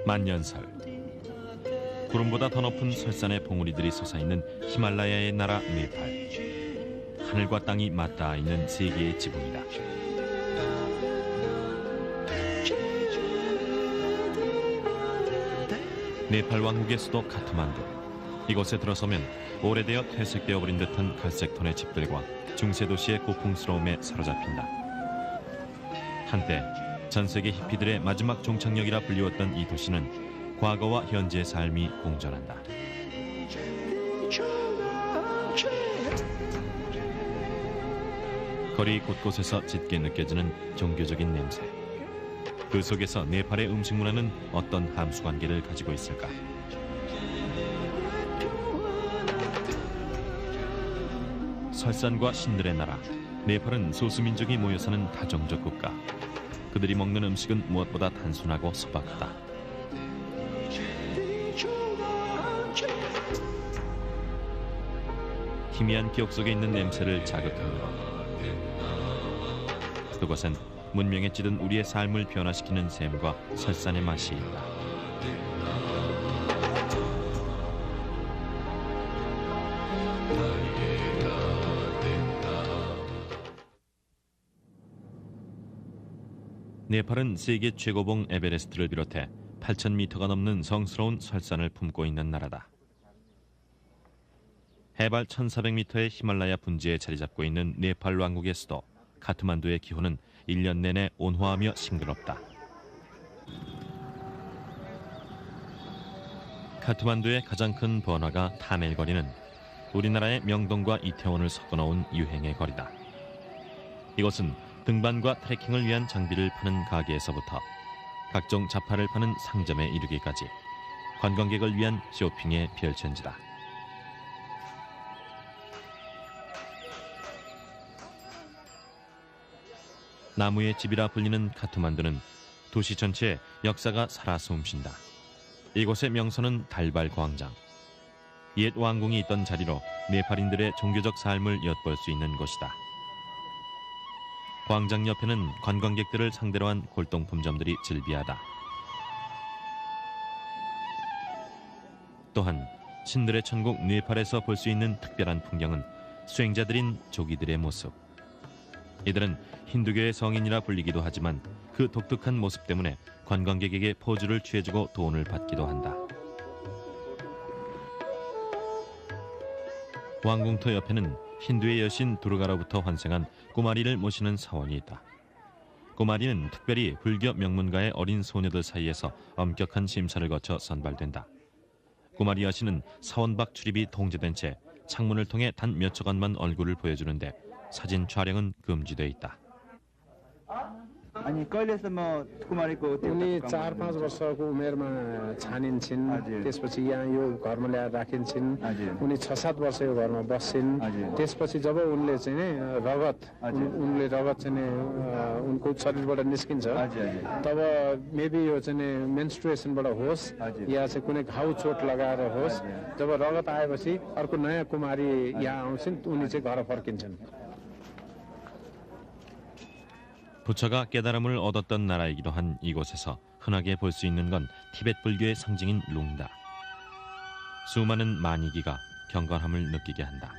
만년설. 구름보다 더 높은 설산의 봉우리들이 솟아있는 히말라야의 나라 네팔. 하늘과 땅이 맞닿아 있는 세계의 지붕이다. 네팔 왕국의 수도 카트만두. 이곳에 들어서면 오래되어 퇴색되어 버린 듯한 갈색 톤의 집들과 중세 도시의 고풍스러움에 사로잡힌다. 한때 전 세계 히피들의 마지막 종착역이라 불리웠던 이 도시는 과거와 현재의 삶이 공존한다. 거리 곳곳에서 짙게 느껴지는 종교적인 냄새. 그 속에서 네팔의 음식 문화는 어떤 함수 관계를 가지고 있을까? 설산과 신들의 나라, 네팔은 소수민족이 모여 사는 다종족 국가. 그들이 먹는 음식은 무엇보다 단순하고 소박하다. 희미한 기억 속에 있는 냄새를 자극하므로 그곳엔 문명에 찌든 우리의 삶을 변화시키는 셈과 설산의 맛이 있다. 네팔은 세계 최고봉 에베레스트를 비롯해 8,000m가 넘는 성스러운 설산을 품고 있는 나라다. 해발 1,400m의 히말라야 분지에 자리 잡고 있는 네팔 왕국의 수도 카트만두의 기후는 1년 내내 온화하며 싱그럽다. 카트만두의 가장 큰 번화가 타멜거리는 우리나라의 명동과 이태원을 섞어놓은 유행의 거리다. 이곳은 등반과 트레킹을 위한 장비를 파는 가게에서부터 각종 잡화를 파는 상점에 이르기까지 관광객을 위한 쇼핑의 별천지다. 나무의 집이라 불리는 카트만두는 도시 전체에 역사가 살아 숨쉰다. 이곳의 명소는 달발 광장. 옛 왕궁이 있던 자리로 네팔인들의 종교적 삶을 엿볼 수 있는 곳이다. 광장 옆에는 관광객들을 상대로 한 골동품점들이 즐비하다. 또한 신들의 천국 네팔에서 볼 수 있는 특별한 풍경은 수행자들인 조기들의 모습. 이들은 힌두교의 성인이라 불리기도 하지만 그 독특한 모습 때문에 관광객에게 포즈를 취해주고 돈을 받기도 한다. 왕궁터 옆에는 힌두의 여신 두르가로부터 환생한 꾸마리를 모시는 사원이 있다. 꾸마리는 특별히 불교 명문가의 어린 소녀들 사이에서 엄격한 심사를 거쳐 선발된다. 꾸마리 여신은 사원 밖 출입이 통제된 채 창문을 통해 단 몇 초간만 얼굴을 보여주는데 사진 촬영은 금지돼 있다. अनि कहिलेसम्म कुमारीको उनी 4-5 वर्षको उमेरमा छानिन्छन् त्यसपछि यहाँ यो घरमा ल्याएर राखिन्छन् उनी 6-7 वर्ष यो घरमा बस्छिन् त्यसपछि जब उनले चाहिँ रगत चाहिँ उनको शरीरबाट निस्किन्छ तब मेबी यो चाहिँ मेन्स्ट्रुएसनबाट होस् या चाहिँ कुनै घाउ चोट लगाएर होस् जब रगत आएपछि अर्को नयाँ कुमारी यहाँ आउँछन् उनी चाहिँ घर फर्किन्छन्. 부처가 깨달음을 얻었던 나라이기도 한 이곳에서 흔하게 볼 수 있는 건 티베트 불교의 상징인 룽다. 수많은 만이기가 경건함을 느끼게 한다.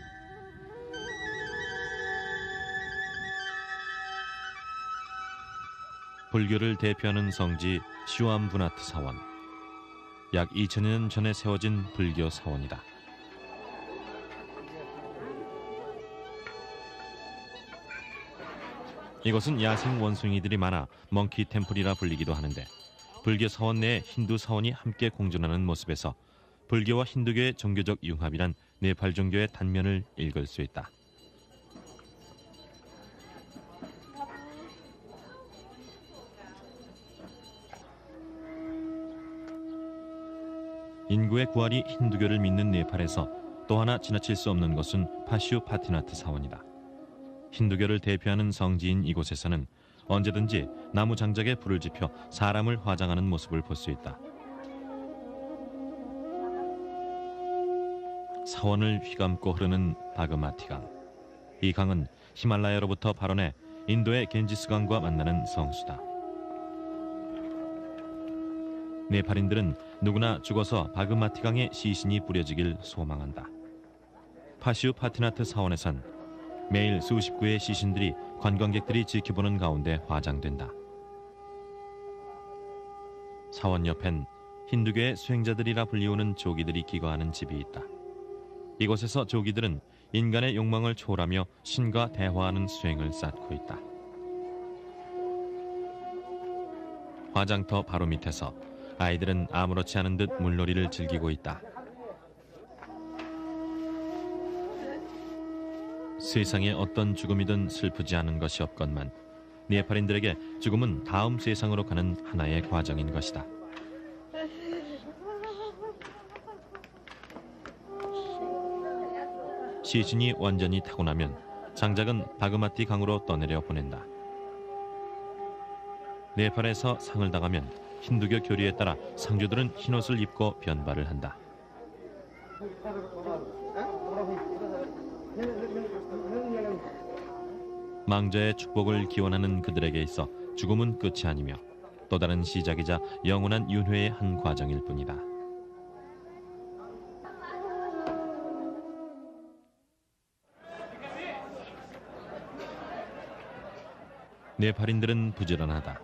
불교를 대표하는 성지 시완부나트 사원. 약 2000년 전에 세워진 불교 사원이다. 이곳은 야생 원숭이들이 많아 멍키 템플이라 불리기도 하는데 불교 사원 내에 힌두 사원이 함께 공존하는 모습에서 불교와 힌두교의 종교적 융합이란 네팔 종교의 단면을 읽을 수 있다. 인구의 9할이 힌두교를 믿는 네팔에서 또 하나 지나칠 수 없는 것은 파슈파티나트 사원이다. 힌두교를 대표하는 성지인 이곳에서는 언제든지 나무 장작에 불을 지펴 사람을 화장하는 모습을 볼 수 있다. 사원을 휘감고 흐르는 바그마티강. 이 강은 히말라야로부터 발원해 인도의 겐지스강과 만나는 성수다. 네팔인들은 누구나 죽어서 바그마티강에 시신이 뿌려지길 소망한다. 파슈 파티나트 사원에선 매일 수십 구의 시신들이 관광객들이 지켜보는 가운데 화장된다. 사원 옆엔 힌두교의 수행자들이라 불리우는 조기들이 기거하는 집이 있다. 이곳에서 조기들은 인간의 욕망을 초월하며 신과 대화하는 수행을 쌓고 있다. 화장터 바로 밑에서 아이들은 아무렇지 않은 듯 물놀이를 즐기고 있다. 세상에 어떤 죽음이든 슬프지 않은 것이 없건만 네팔인들에게 죽음은 다음 세상으로 가는 하나의 과정인 것이다. 시신이 완전히 타고 나면 장작은 바그마티 강으로 떠내려 보낸다. 네팔에서 상을 당하면 힌두교 교리에 따라 상주들은 흰옷을 입고 변발을 한다. 망자의 축복을 기원하는 그들에게 있어 죽음은 끝이 아니며 또 다른 시작이자 영원한 윤회의 한 과정일 뿐이다. 네팔인들은 부지런하다.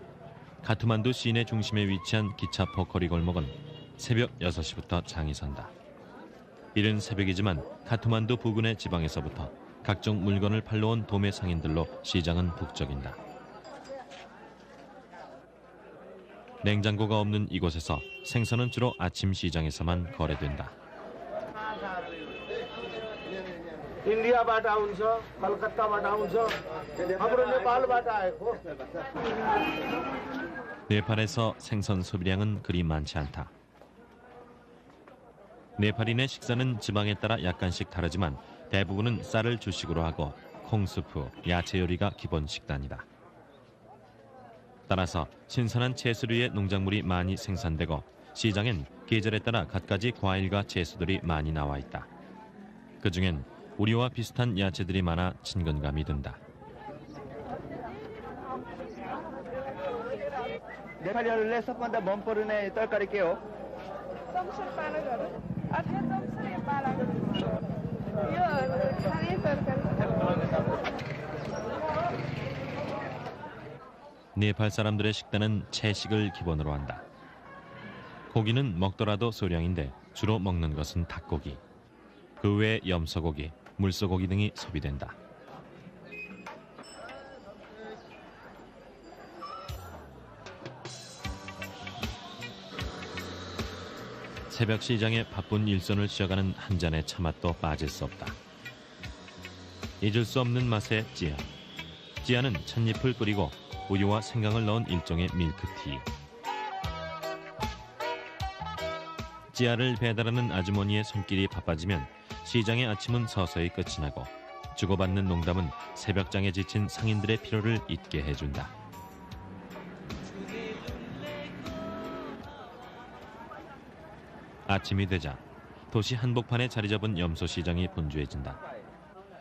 카트만두 시내 중심에 위치한 기차 포커리 골목은 새벽 6시부터 장이 선다. 이른 새벽이지만 카트만두 부근의 지방에서부터 각종 물건을 팔러 온 도매 상인들로 시장은 북적인다. 냉장고가 없는 이곳에서 생선은 주로 아침 시장에서만 거래된다. इन्डियाबाट आउँछ कलकत्ताबाट आउँछ हाम्रो नेपालबाट आएको 네팔에서 생선 소비량은 그리 많지 않다. 네팔인의 식사는 지방에 따라 약간씩 다르지만 대부분은 쌀을 주식으로 하고 콩수프, 야채 요리가 기본 식단이다. 따라서 신선한 채소류의 농작물이 많이 생산되고 시장엔 계절에 따라 갖가지 과일과 채소들이 많이 나와 있다. 그중엔 우리와 비슷한 야채들이 많아 친근감이 든다. नेपालीहरूले सबभन्दा मन पर्ने तरकारी के हो? तमसुर पालकहरू अथवा तमसुर पालकहरू यो खाने तरकारी 네팔 사람들의 식단은 채식을 기본으로 한다. 고기는 먹더라도 소량인데 주로 먹는 것은 닭고기. 그 외에 염소고기, 물소고기 등이 소비된다. 새벽 시장에 바쁜 일선을 쉬어가는 한 잔의 차맛도 빠질 수 없다. 잊을 수 없는 맛의 찌아. 찌아는 찻잎을 뿌리고 우유와 생강을 넣은 일종의 밀크티. 찌아를 배달하는 아주머니의 손길이 바빠지면 시장의 아침은 서서히 끝이 나고 주고받는 농담은 새벽장에 지친 상인들의 피로를 잊게 해준다. 아침이 되자 도시 한복판에 자리 잡은 염소시장이 분주해진다.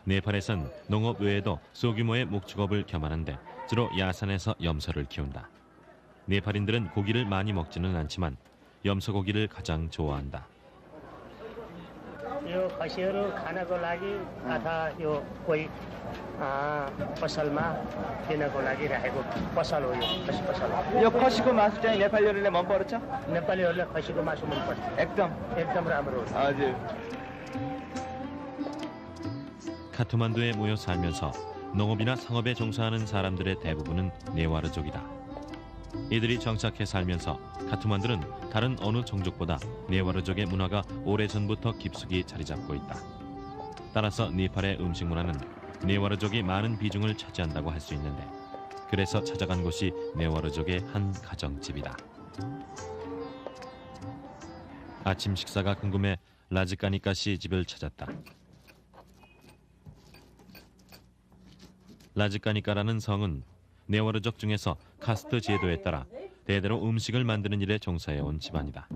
네팔에선 농업 외에도 소규모의 목축업을 겸하는데 주로 야산에서 염소를 키운다. 네팔인들은 고기를 많이 먹지는 않지만 염소고기를 가장 좋아한다. यो खसीहरू खानको लागि अथवा यो कोही पसलमा दिनको लागि राखेको पसल हो यो खसी पसल हो यो खसीको मासु चाहिँ नेपालीहरूले मन पर्छ? नेपालीहरूले खसीको मासु मनपर्छ एकदम राम्रो हो हजुर. 카트만두에 모여 살면서 농업이나 상업에 종사하는 사람들의 대부분은 네와르족이다. 이들이 정착해 살면서 카트만두는 다른 어느 종족보다 네와르족의 문화가 오래전부터 깊숙이 자리 잡고 있다. 따라서 네팔의 음식 문화는 네와르족이 많은 비중을 차지한다고 할 수 있는데 그래서 찾아간 곳이 네와르족의 한 가정집이다. 아침 식사가 궁금해 라즈카니카 씨 집을 찾았다. 라즈카니카라는 성은 네와르족 중에서 카스트 제도에 따라 대대로 음식을 만드는 일에 종사해온 집안이다.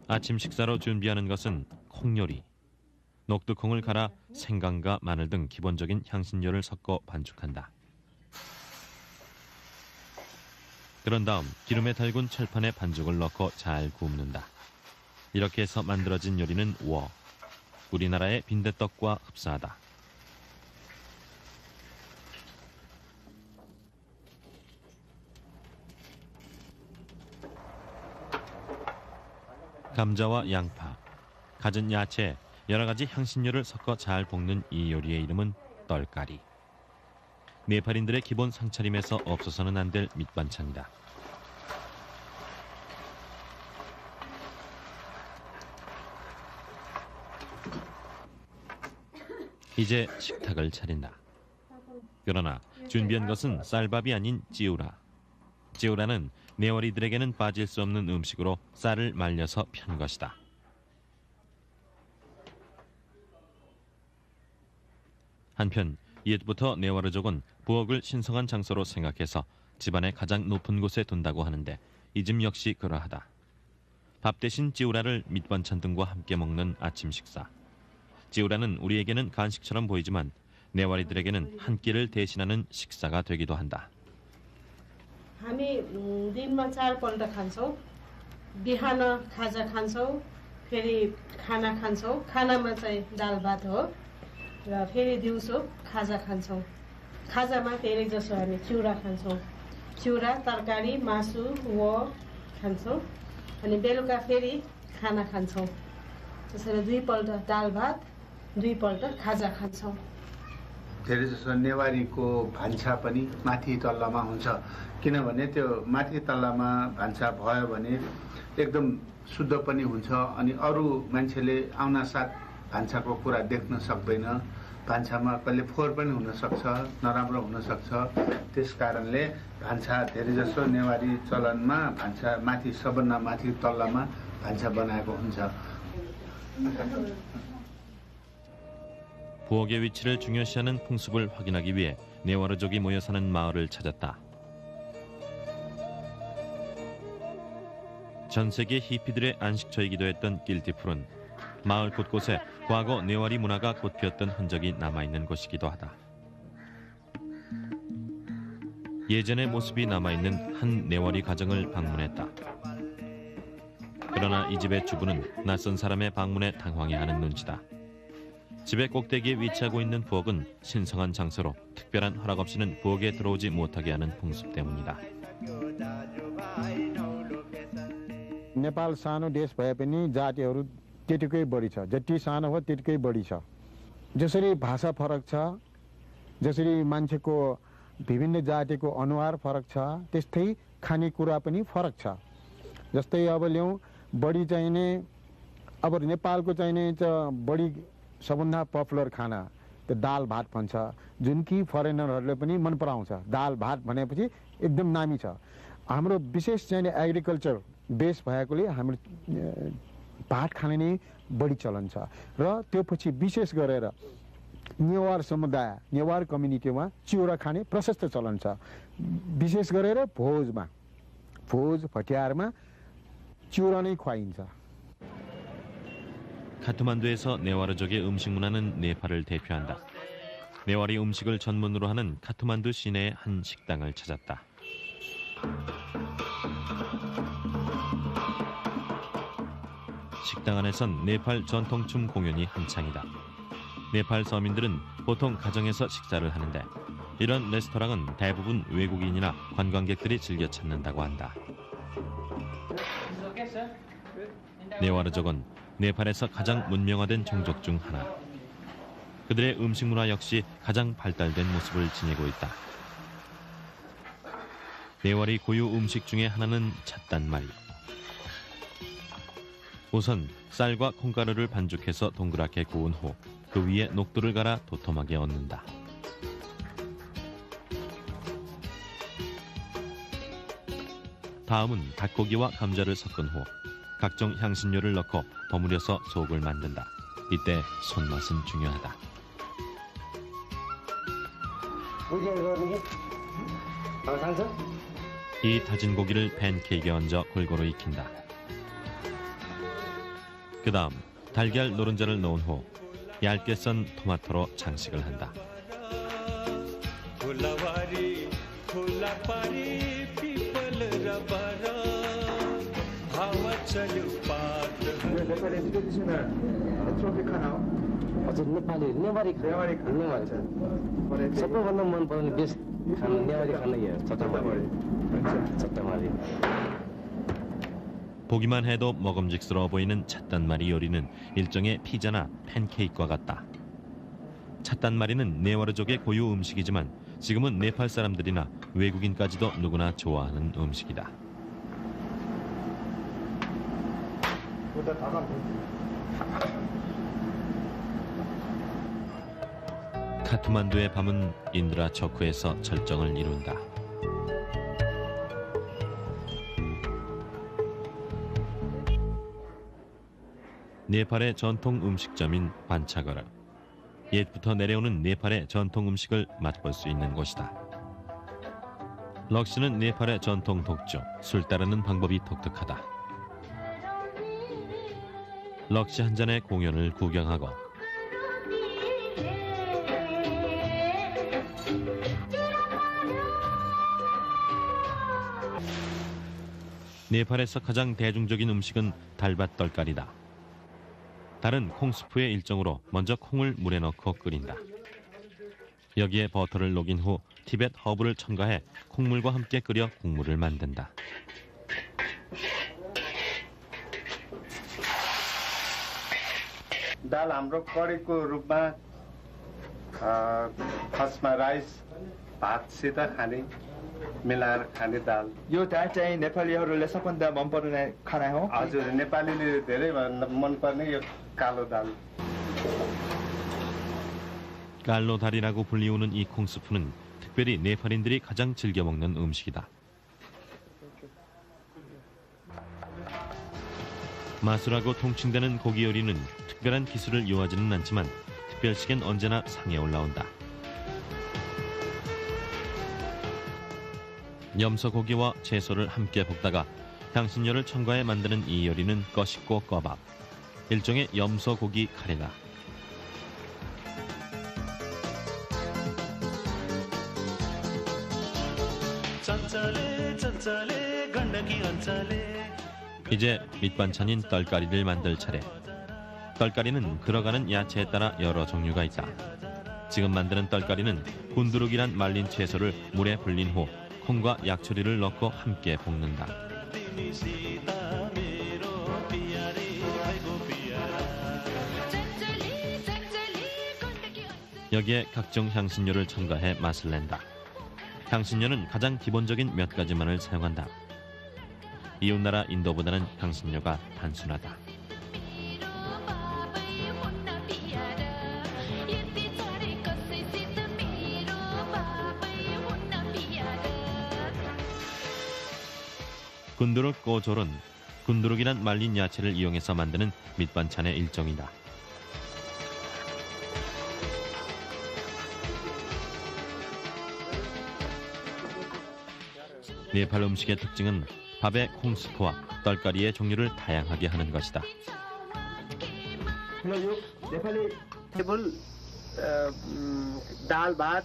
아침 식사로 준비하는 것은 콩요리. 녹두콩을 갈아 생강과 마늘 등 기본적인 향신료를 섞어 반죽한다. 그런 다음 기름에 달군 철판에 반죽을 넣고 잘 굽는다. 이렇게 해서 만들어진 요리는 워. 우리나라의 빈대떡과 흡사하다. 감자와 양파, 갖은 야채, 여러 가지 향신료를 섞어 잘 볶는 이 요리의 이름은 떨까리. 네팔인들의 기본 상차림에서 없어서는 안 될 밑반찬이다. 이제 식탁을 차린다. 그러나 준비한 것은 쌀밥이 아닌 찌우라. 찌우라는 네월이들에게는 빠질 수 없는 음식으로 쌀을 말려서 편 것이다. 한편 옛부터 네와르족은 부엌을 신성한 장소로 생각해서 집안의 가장 높은 곳에 둔다고 하는데 이 집 역시 그러하다. 밥 대신 찌우라를 밑반찬 등과 함께 먹는 아침 식사. 찌우라는 우리에게는 간식처럼 보이지만 네와리들에게는 한 끼를 대신하는 식사가 되기도 한다. हामी दिनमा 4पल्ट खान्छौँ बिहान खाजा खान्छौँ फेरि खाना खान्छौँ खानामा चाहिँ दाल भात हो र फेरि दिउँसो खाजा खान्छौँ खाजामा धेरै जसो हामी चिउरा खान्छौँ चिउरा तरकारी मासु व खान्छौँ अनि बेलुका फेरि खाना खान्छौँ त्यसरी 2 पल्ट दाल भात 2 पल्ट खाजा खान्छौँ धेरै जसो नेवारीको भान्सा पनि माथि तल्लामा हुन्छ किनभने त्यो माथि तल्लामा भान्सा भयो भने एकदम शुद्ध पनि हुन्छ अनि अरू मान्छेले आउनासाथ भान्साको कुरा देख्न सक्दैन भान्सामा कहिले फोहोर पनि हुन सक्छ नराम्रो हुन सक्छ त्यसकारणले भान्सा धेरै जसो नेवारी चलनमा भान्सा माथि सबभन्दा माथि तल्लामा भान्सा बनाएको हुन्छ 부엌의 위치를 중요시하는 풍습을 확인하기 위해 네와르족이 모여 사는 마을을 찾았다. 전 세계 히피들의 안식처이기도 했던 낄티풀은 마을 곳곳에 과거 네와리 문화가 꽃피었던 흔적이 남아있는 곳이기도 하다. 예전의 모습이 남아있는 한 네와리 가정을 방문했다. 그러나 이 집의 주부는 낯선 사람의 방문에 당황해하는 눈치다. 집의 꼭대기에 위치하고 있는 부엌은 신성한 장소로 특별한 허락 없이는 부엌에 들어오지 못하게 하는 풍습 때문이다. नेपाल सानो देश भए पनि जातिहरू त्यतिकै बढी छ जति सानो हो त्यतिकै बढी छ जसरी भाषा फरक छ जसरी मान्छेको विभिन्न जातिको अनुहार फरक छ त्यस्तै खानेकुरा पनि फरक छ जस्तै अब ल्याउँ बढी चाहिने अब नेपालको चाहिने बढी सबभन्दा पपुलर खाना त्यो दाल भात भन्छ जुन कि फरेनरहरूले पनि मन पराउँछ दाल भात भनेपछि एकदम नामी छ हाम्रो विशेष चाहिँ एग्रिकल्चर बेस भएकोले हाम्रो भात खाने नै बढी चलन छ र त्यो पछि विशेष गरेर नेवार समुदाय नेवार कम्युनिटीमा चिउरा खाने प्रशस्त चलन छ विशेष गरेर भोज भटियारमा चिउरा नै खुवाइन्छ 카트만두에서 네와르족의 음식 문화는 네팔을 대표한다. 네와리 음식을 전문으로 하는 카트만두 시내의 한 식당을 찾았다. 식당 안에선 네팔 전통춤 공연이 한창이다. 네팔 서민들은 보통 가정에서 식사를 하는데 이런 레스토랑은 대부분 외국인이나 관광객들이 즐겨 찾는다고 한다. 네와르족은 네팔에서 가장 문명화된 종족 중 하나. 그들의 음식 문화 역시 가장 발달된 모습을 지니고 있다. 네와리 고유 음식 중에 하나는 찻단말이. 우선 쌀과 콩가루를 반죽해서 동그랗게 구운 후 그 위에 녹두를 갈아 도톰하게 얹는다. 다음은 닭고기와 감자를 섞은 후 각종 향신료를 넣고 버무려서 속을 만든다. 이때 손맛은 중요하다. 이 다진 고기를 팬케이크에 얹어 골고루 익힌다. 그 다음 달걀 노른자를 넣은 후 얇게 썬 토마토로 장식을 한다. नेपाली ट्रेडिसनल ट्रफिक खाना हो हजुर नेवारी खाना सबैभन्दा मनपर्ने बेस्ट खाना नेवारी खाना चट्टामारी. 보기만 해도 먹음직스러워 보이는 찻단마리 요리는 일종의 피자나 팬케이크와 같다. 찻단마리는 네와르족의 고유 음식이지만 지금은 네팔 사람들이나 외국인까지도 누구나 좋아하는 음식이다. 카트만두의 밤은 인드라초크에서 절정을 이룬다. 네팔의 전통 음식점인 반차거라. 옛부터 내려오는 네팔의 전통 음식을 맛볼 수 있는 곳이다. 럭시는 네팔의 전통 독주, 술 따르는 방법이 독특하다. 럭시 한 잔의 공연을 구경하고 네팔에서 가장 대중적인 음식은 달밭 떨까리다. 달은 콩스프의 일종으로 먼저 콩을 물에 넣고 끓인다. 여기에 버터를 녹인 후 티벳 허브를 첨가해 콩물과 함께 끓여 국물을 만든다. दाल हाम्रो करीको रूपमा फर्स्टमा राइस भातसित खाने मिलाएर खाने दाल. यो दाल चाहिँ नेपालीहरूले सबभन्दा मन पर्ने खाना हो. हजुर नेपालीले धेरै मनपर्ने यो कालो दाल. 깔로다리라고 불리우는 이 콩스프는 특별히 네팔인들이 가장 즐겨 먹는 음식이다. 마술하고 통칭되는 고기 요리는 특별한 기술을 요하지는 않지만 특별식엔 언제나 상에 올라온다. 염소고기와 채소를 함께 볶다가 향신료를 첨가해 만드는 이 요리는 꺼식고 꺼밥, 일종의 염소고기 카레다. 이제 밑반찬인 떨까리를 만들 차례. 떨까리는 들어가는 야채에 따라 여러 종류가 있다. 지금 만드는 떨까리는 군두룩이란 말린 채소를 물에 불린 후 콩과 약초리를 넣고 함께 볶는다. 여기에 각종 향신료를 첨가해 맛을 낸다. 향신료는 가장 기본적인 몇 가지만을 사용한다. 이웃나라 인도보다는 향신료가 단순하다. 군두룩 꼬졸은 군두룩이란 말린 야채를 이용해서 만드는 밑반찬의 일종이다. 네팔 음식의 특징은 밥의 콩스프와 떨까리의 종류를 다양하게 하는 것이다. टेबल दाल भात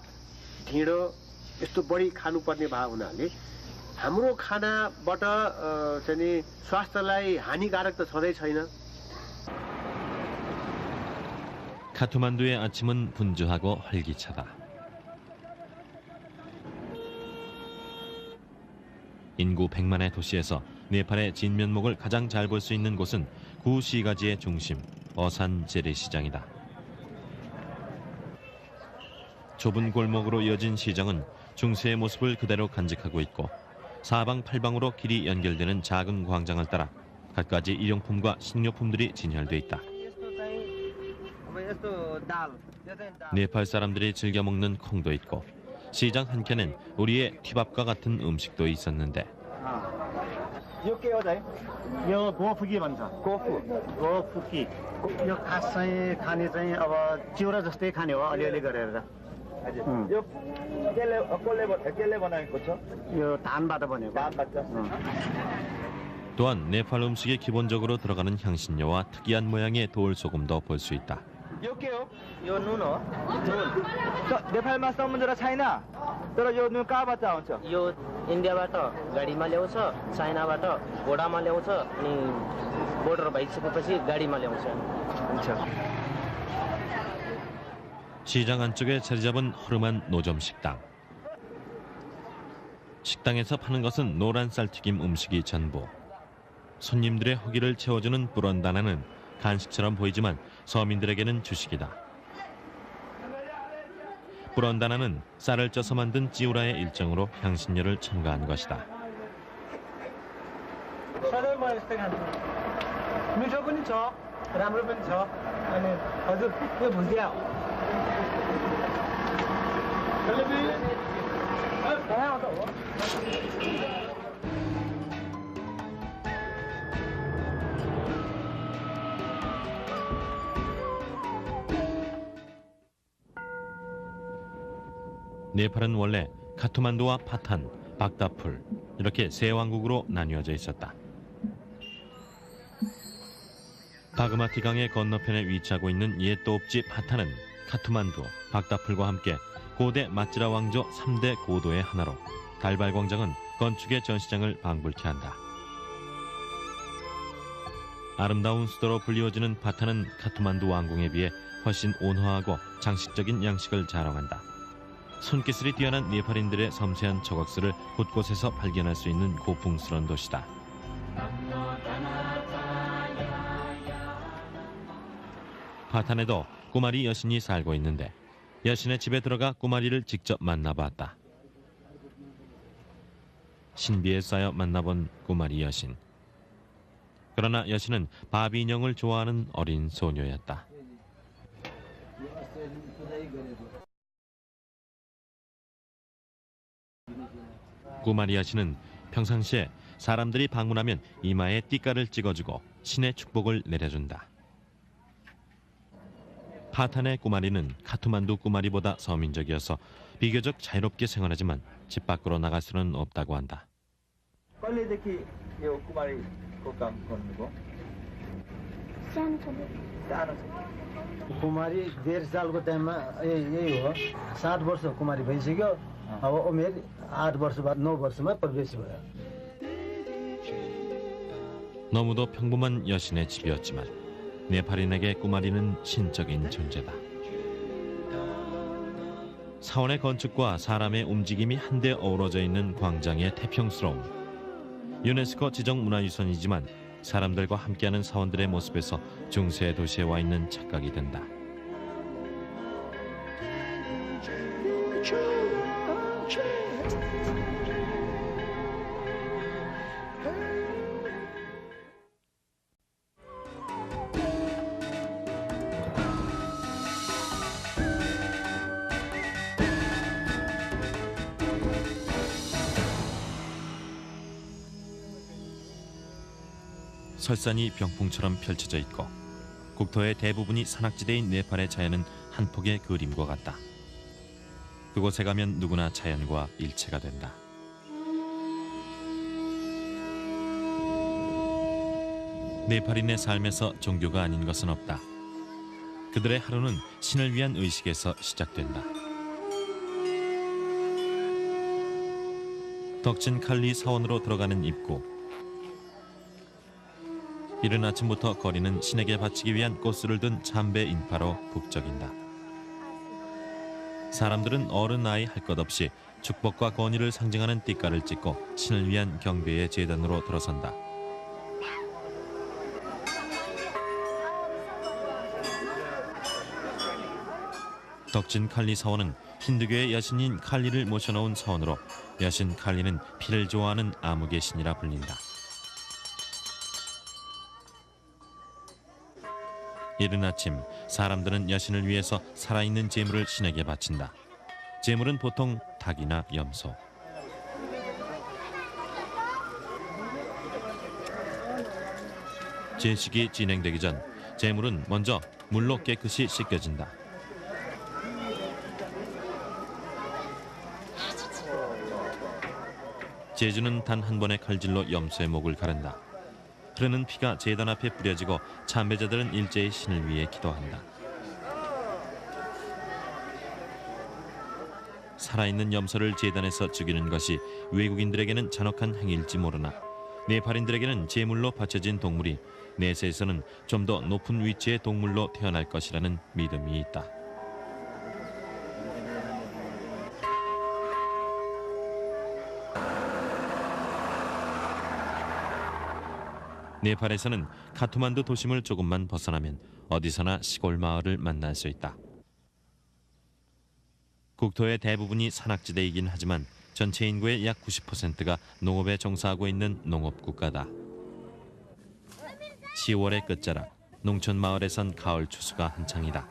ढिँडो यस्तो बढी खानुपर्ने भाव हुनाले हाम्रो खानाबाट चाहिँ स्वास्थ्यलाई हानिकारक त छँदै छैन. 카트만두의 아침은 분주하고 활기차다. 인구 100만의 도시에서 네팔의 진면목을 가장 잘 볼 수 있는 곳은 구시가지의 중심, 어산 재래시장이다. 좁은 골목으로 이어진 시장은 중세의 모습을 그대로 간직하고 있고 사방팔방으로 길이 연결되는 작은 광장을 따라 갖가지 일용품과 식료품들이 진열돼 있다. 네팔 사람들이 즐겨 먹는 콩도 있고 시장 한켠엔 우리의 튀밥과 같은 음식도 있었는데 यो के हो दाइ? यो गोफुकी भन्छ. गोफुकी. यो खास चाहिँ खाने चाहिँ अब चिउरा जस्तै खाने हो अलिअलि गरेर. यो केले बनाएको छ? यो धानबाट बनेको. धानबाट. 또한 네팔 음식에 기본적으로 들어가는 향신료와 특이한 모양의 돌소금도 볼 수 있다. यो के हो? यो नुन हो. नुन. नेपालमा समुद्र छैन. तर यो नुन कहाँबाट आउँछ? यो इन्डियाबाट गाडीमा ल्याउँछ, चाइनाबाट घोडामा ल्याउँछ, अनि बोर्डर भइसकेपछि गाडीमा ल्याउँछ. हुन्छ. 시장 안쪽에 자리 잡은 허름한 노점 식당. 식당에서 파는 것은 노란 쌀튀김 음식이 전부. 손님들의 허기를 채워주는 뿌런다나는 간식처럼 보이지만 서민들에게는 주식이다. 뿌런다나는 쌀을 쪄서 만든 찌우라의 일정으로 향신료를 첨가한 것이다. सधैँ म यस्तै खान्छु. मिठो पनि छ, राम्रो पनि छ. अनि हजुर यो भुजिया हो. 네팔은 원래 카트만두와 파탄, 박다풀 이렇게 세 왕국으로 나뉘어져 있었다. 바그마티 강의 건너편에 위치하고 있는 옛 도읍지 파탄은 카트만두, 박다풀과 함께 고대 마찌라 왕조 3대 고도의 하나로 달발 광장은 건축의 전시장을 방불케 한다. 아름다운 수도로 불리워지는 파탄은 카트만두 왕궁에 비해 훨씬 온화하고 장식적인 양식을 자랑한다. 손기술이 뛰어난 네팔인들의 섬세한 조각들을 곳곳에서 발견할 수 있는 고풍스러운 도시다. 파탄에도 꾸마리 여신이 살고 있는데 여신의 집에 들어가 꾸마리를 직접 만나봤다. 신비에 쌓여 만나본 꾸마리 여신. 그러나 여신은 바비 인형을 좋아하는 어린 소녀였다. 꾸마리 여신은 평상시에 사람들이 방문하면 이마에 띠가를 찍어주고 신의 축복을 내려준다. 파탄의 꾸마리는 카트만두 꾸마리보다 서민적이어서 비교적 자유롭게 생활하지만 집 밖으로 나갈 수는 없다고 한다. कहिलेदेखि यो कुमारीको काम गर्नुभयो? सानो कुमारी 1.5 सालको टाइममा यही हो. 7 वर्ष कुमारी भइसक्यो. अब उमेर 8 वर्ष बाद 9 वर्षमा प्रवेश भयो. 너무도 평범한 여신의 집이었지만 네팔인에게 꾸마리는 신적인 존재다. 사원의 건축과 사람의 움직임이 한데 어우러져 있는 광장의 태평스러움. 유네스코 지정 문화유산이지만 사람들과 함께하는 사원들의 모습에서 중세 도시에 와 있는 착각이 든다. 설산이 병풍처럼 펼쳐져 있고 국토의 대부분이 산악지대인 네팔의 자연은 한 폭의 그림과 같다. 그곳에 가면 누구나 자연과 일체가 된다. 네팔인의 삶에서 종교가 아닌 것은 없다. 그들의 하루는 신을 위한 의식에서 시작된다. 덕진 칼리 사원으로 들어가는 입구. 이른 아침부터 거리는 신에게 바치기 위한 꽃술을 든 참배 인파로 북적인다. 사람들은 어른 나이 할 것 없이 축복과 권위를 상징하는 띠가를 찍고 신을 위한 경배의 제단으로 들어선다. 덕진 칼리 사원은 힌두교의 여신인 칼리를 모셔놓은 사원으로 여신 칼리는 피를 좋아하는 암흑의 신이라 불린다. 이른 아침 사람들은 여신을 위해서 살아있는 제물을 신에게 바친다. 제물은 보통 닭이나 염소. 제식이 진행되기 전 제물은 먼저 물로 깨끗이 씻겨진다. 제주는 단 한 번의 칼질로 염소의 목을 가른다. 흐르는 피가 제단 앞에 뿌려지고 참배자들은 일제히 신을 위해 기도한다. 살아있는 염소를 제단에서 죽이는 것이 외국인들에게는 잔혹한 행위일지 모르나 네팔인들에게는 제물로 바쳐진 동물이 내세에서는 좀 더 높은 위치의 동물로 태어날 것이라는 믿음이 있다. 네팔에서는 카트만두 도심을 조금만 벗어나면 어디서나 시골 마을을 만날 수 있다. 국토의 대부분이 산악지대이긴 하지만 전체 인구의 약 90%가 농업에 종사하고 있는 농업 국가다. 10월의 끝자락, 농촌 마을에선 가을 추수가 한창이다.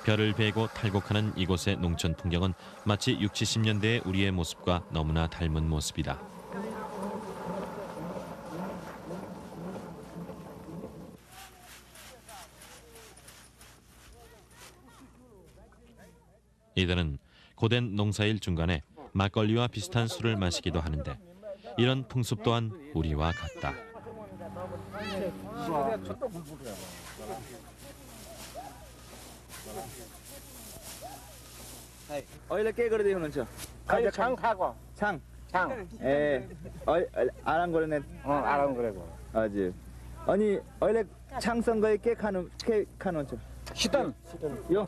별을 베고 탈곡하는 이곳의 농촌 풍경은 마치 60, 70년대의 우리의 모습과 너무나 닮은 모습이다. 이들은 고된 농사일 중간에 막걸리와 비슷한 술을 마시기도 하는데 이런 풍습 또한 우리와 같다. अहिले के गर्दै हुनुहुन्छ? 창 타고. 창. 창. ए आराम गर्ने आराम गरेको. हजुर. अनि अहिले 창सँग के खानुहुन्छ? 시던. यो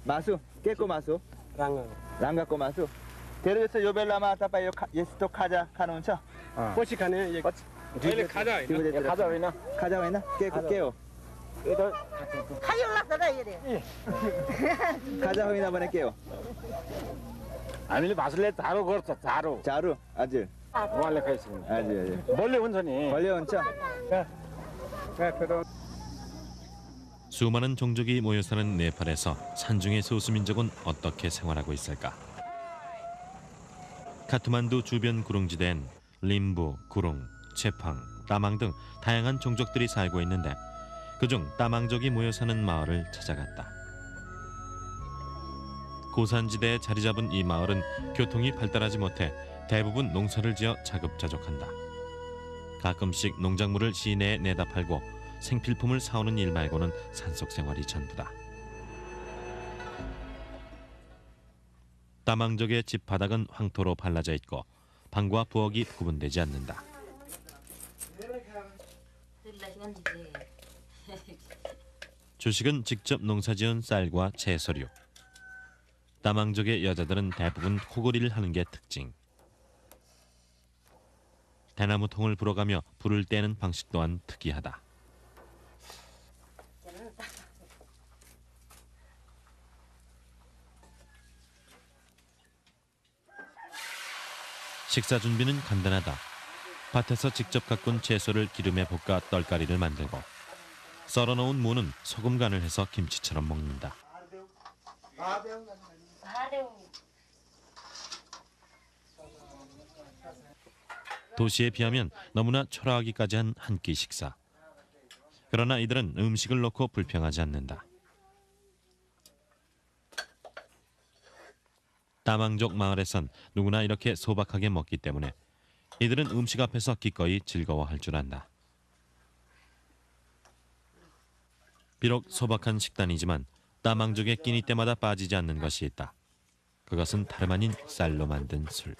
मासु के को मासु? राङ्गाको मासु. धेरै जस्तो यो बेलामा तपाईँ यस्तो खाजा खानुहुन्छ? पछि खाने. अहिले खाजा होइन. खाजा होइन. खाजा होइन? के हो? खाजा होइन भने के हो? हामीले भाषाले झारो गर्छ. चारो हजुर. उहाँले खाइसक्नु. हजुर. बलियो हुन्छ नि. बलियो हुन्छ. 수많은 종족이 모여 사는 네팔에서 산중의 소수민족은 어떻게 생활하고 있을까? 카트만두 주변 구릉지대엔 림부, 구릉, 체팡, 따망 등 다양한 종족들이 살고 있는데 그중 따망족이 모여 사는 마을을 찾아갔다. 고산지대에 자리 잡은 이 마을은 교통이 발달하지 못해 대부분 농사를 지어 자급자족한다. 가끔씩 농작물을 시내에 내다 팔고 생필품을 사오는 일 말고는 산속 생활이 전부다. 따망족의 집 바닥은 황토로 발라져 있고 방과 부엌이 구분되지 않는다. 주식은 직접 농사지은 쌀과 채소류. 따망족의 여자들은 대부분 코골이를 하는 게 특징. 대나무 통을 불어가며 불을 떼는 방식 또한 특이하다. 식사 준비는 간단하다. 밭에서 직접 가꾼 채소를 기름에 볶아 떨가리를 만들고 썰어놓은 무는 소금 간을 해서 김치처럼 먹는다. 도시에 비하면 너무나 초라하기까지 한 한 끼 식사. 그러나 이들은 음식을 놓고 불평하지 않는다. 따망족 마을에선 누구나 이렇게 소박하게 먹기 때문에 이들은 음식 앞에서 기꺼이 즐거워할 줄 안다. 비록 소박한 식단이지만 따망족의 끼니 때마다 빠지지 않는 것이 있다. 그것은 다름 아닌 쌀로 만든 술.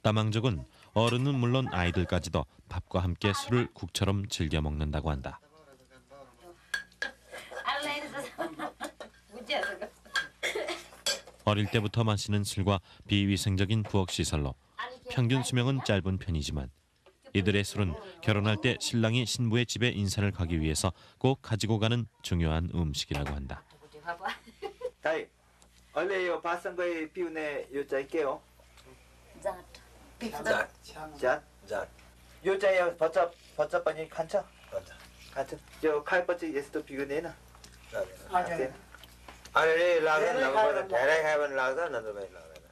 따망족은 어른은 물론 아이들까지도 밥과 함께 술을 국처럼 즐겨 먹는다고 한다. 어릴 때부터 마시는 술과 비위생적인 부엌 시설로 평균 수명은 짧은 편이지만 이들의 술은 결혼할 때 신랑이 신부의 집에 인사를 가기 위해서 꼭 가지고 가는 중요한 음식이라고 한다. अहिले यो भातसँगै पिउने यो चाहिँ के हो? जात. यो चाहिँ भच्चा पनि खान्छ? खान्छ. त्यो खाएपछि यस्तो पिउँदैन? अलरेडी लाग्दैन नभए धेरै खायो भने लाग्छ नत्र भने लाग्दैन.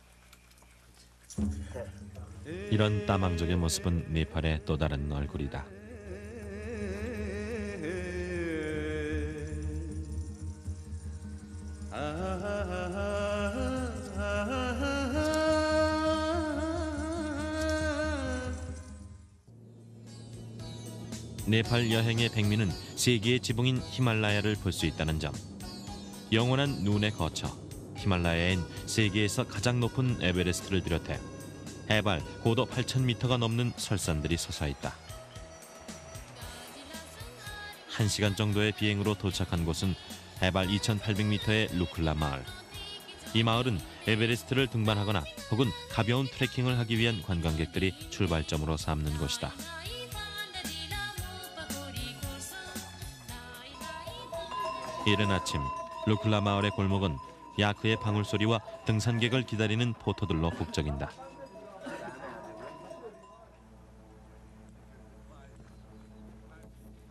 이런 따망족의 모습은 네팔의 또 다른 얼굴이다. 네팔 여행의 백미는 세계의 지붕인 히말라야를 볼 수 있다는 점. 영원한 눈에 거쳐 히말라야엔 세계에서 가장 높은 에베레스트를 비롯해 해발 고도 8,000m가 넘는 설산들이 솟아있다. 1시간 정도의 비행으로 도착한 곳은 해발 2,800m의 루클라 마을. 이 마을은 에베레스트를 등반하거나 혹은 가벼운 트레킹을 하기 위한 관광객들이 출발점으로 삼는 곳이다. 이른 아침 루클라 마을의 골목은 야크의 방울소리와 등산객을 기다리는 포토들로 북적인다.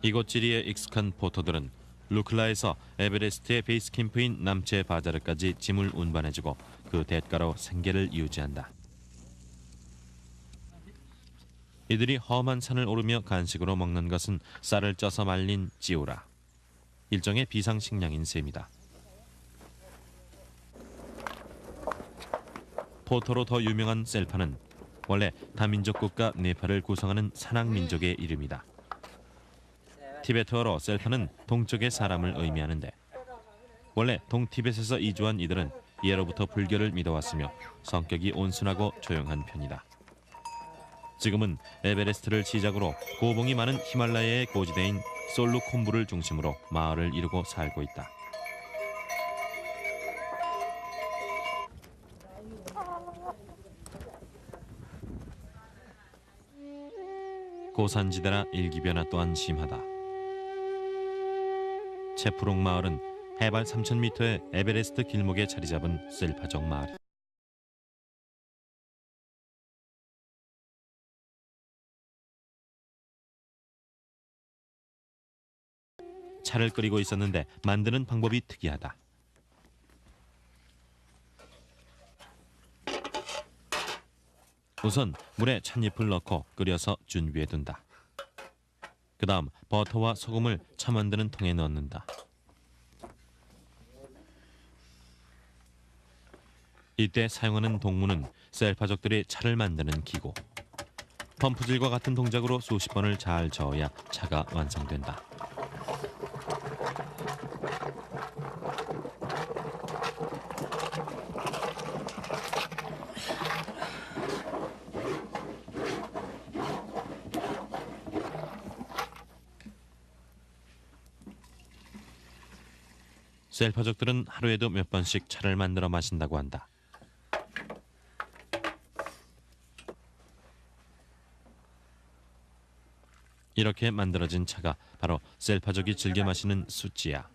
이곳 지리에 익숙한 포토들은 루클라에서 에베레스트의 베이스 캠프인 남체 바자르까지 짐을 운반해주고 그 대가로 생계를 유지한다. 이들이 험한 산을 오르며 간식으로 먹는 것은 쌀을 쪄서 말린 찌우라. 일종의 비상식량인 셈이다. 포토로 더 유명한 셀파는 원래 다민족 국가 네팔을 구성하는 산악민족의 이름이다. 티베트어로 셀파는 동쪽의 사람을 의미하는데 원래 동티벳에서 이주한 이들은 예로부터 불교를 믿어왔으며 성격이 온순하고 조용한 편이다. 지금은 에베레스트를 시작으로 고봉이 많은 히말라야의 고지대인 솔루콤부를 중심으로 마을을 이루고 살고 있다. 고산지대라 일기변화 또한 심하다. 체프록 마을은 해발 3,000m의 에베레스트 길목에 자리 잡은 셀파족 마을. 차를 끓이고 있었는데 만드는 방법이 특이하다. 우선 물에 찻잎을 넣고 끓여서 준비해둔다. 그 다음 버터와 소금을 차 만드는 통에 넣는다. 이때 사용하는 동무는 셀파족들이 차를 만드는 기구. 펌프질과 같은 동작으로 수십 번을 잘 저어야 차가 완성된다. 셀파족들은 하루에도 몇 번씩 차를 만들어 마신다고 한다. 이렇게 만들어진 차가 바로 셀파족이 즐겨 마시는 수찌야.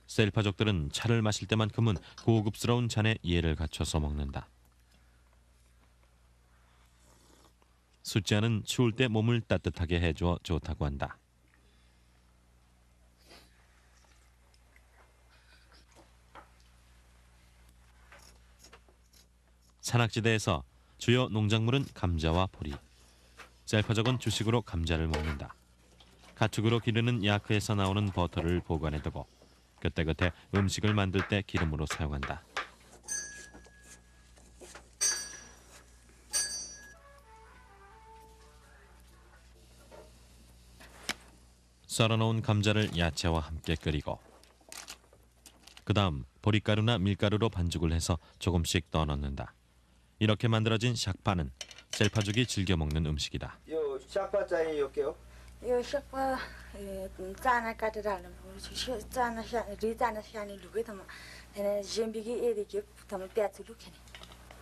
셀파족들은 차를 마실 때만큼은 고급스러운 잔에 예를 갖춰서 먹는다. 수찌야는 추울 때 몸을 따뜻하게 해주어 좋다고 한다. 산악지대에서 주요 농작물은 감자와 보리. 셀파족은 주식으로 감자를 먹는다. 가축으로 기르는 야크에서 나오는 버터를 보관해두고 그때그때 음식을 만들 때 기름으로 사용한다. 썰어놓은 감자를 야채와 함께 끓이고 그 다음 보리가루나 밀가루로 반죽을 해서 조금씩 떠넣는다. 이렇게 만들어진 샥파는 셀파족이 즐겨 먹는 음식이다. 요 샥파 चाहिँ यो के हो? यो सकपा चाना काटेर हाल्नु चाना चाना सानो लुकै थमा त्यहाँदेखि जेम्बीकी एदेखि थमा प्याज लुखेने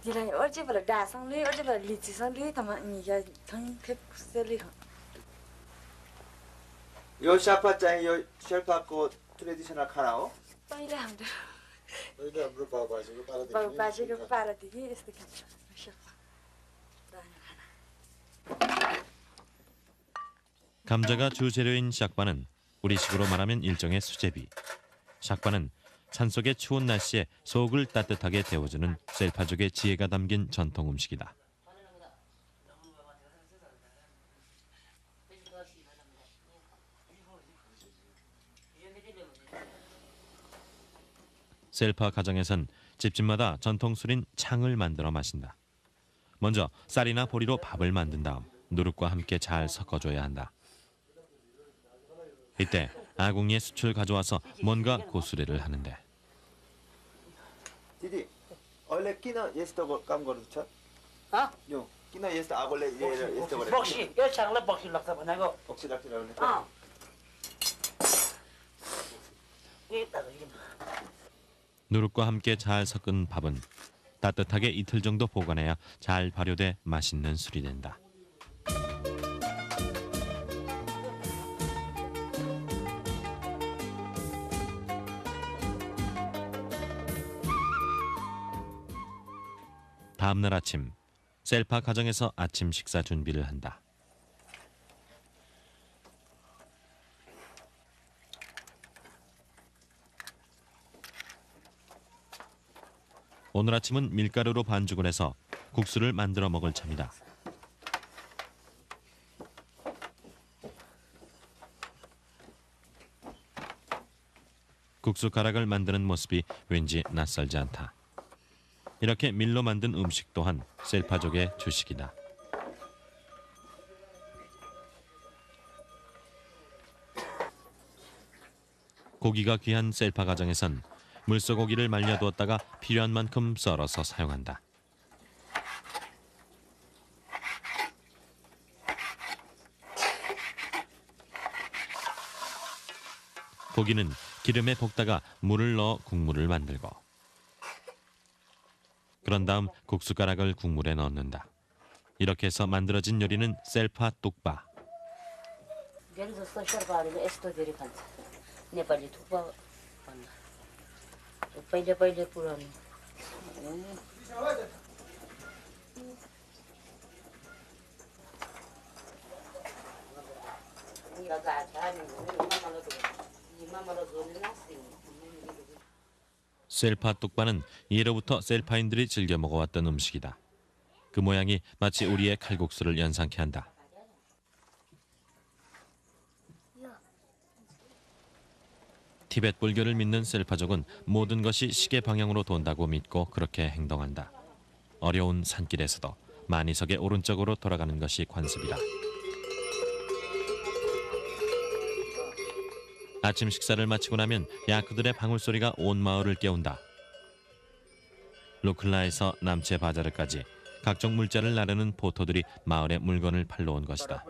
दिलाई अर्जे बेला डासँग लुई अर्जे बेला लिचीसँग लुई थमा निया थङ खेप सेली यो 샤파 चाहिँ यो शेर्पाको ट्रेडिसनल खाना हो? पहिला हाम्रो हाम्रो बाजेको पारादेखि यस्तो खान्छ सकपा 감자가 주재료인 샥바는 우리식으로 말하면 일종의 수제비. 샥바는 산속의 추운 날씨에 속을 따뜻하게 데워주는 셀파족의 지혜가 담긴 전통 음식이다. 셀파 가정에선 집집마다 전통 술인 창을 만들어 마신다. 먼저 쌀이나 보리로 밥을 만든 다음 누룩과 함께 잘 섞어줘야 한다. 이때 아궁이에 숯을 가져와서 뭔가 고수레를 하는데. दिदी अहिले किन यस्तो काम गर्दैछ यो किन यस्तो आगोले यस्तो गरेर बक्सी यो छाङलाई बक्सी लाग्छ भनेको बक्सी लाग्छ भने 누룩과 함께 잘 섞은 밥은 따뜻하게 이틀 정도 보관해야 잘 발효돼 맛있는 술이 된다. 다음 날 아침, 셀파 가정에서 아침 식사 준비를 한다. 오늘 아침은 밀가루로 반죽을 해서 국수를 만들어 먹을 참이다. 국수 가락을 만드는 모습이 왠지 낯설지 않다. 이렇게 밀로 만든 음식 또한 셀파족의 주식이다. 고기가 귀한 셀파 가정에선 물소고기를 말려두었다가 필요한 만큼 썰어서 사용한다. 고기는 기름에 볶다가 물을 넣어 국물을 만들고 그런 다음 국수가락을 국물에 넣는다. 이렇게 해서 만들어진 요리는 셀파 뚝바. पहिले पुरानो 셀파 뚝바는 예로부터 셀파인들이 즐겨 먹어왔던 음식이다. 그 모양이 마치 우리의 칼국수를 연상케 한다. 티벳 불교를 믿는 셀파족은 모든 것이 시계 방향으로 돈다고 믿고 그렇게 행동한다. 어려운 산길에서도 만이석의 오른쪽으로 돌아가는 것이 관습이다. 아침 식사를 마치고 나면 야크들의 방울소리가 온 마을을 깨운다. 루클라에서 남체 바자르까지 각종 물자를 나르는 보토들이 마을에 물건을 팔러 온 것이다.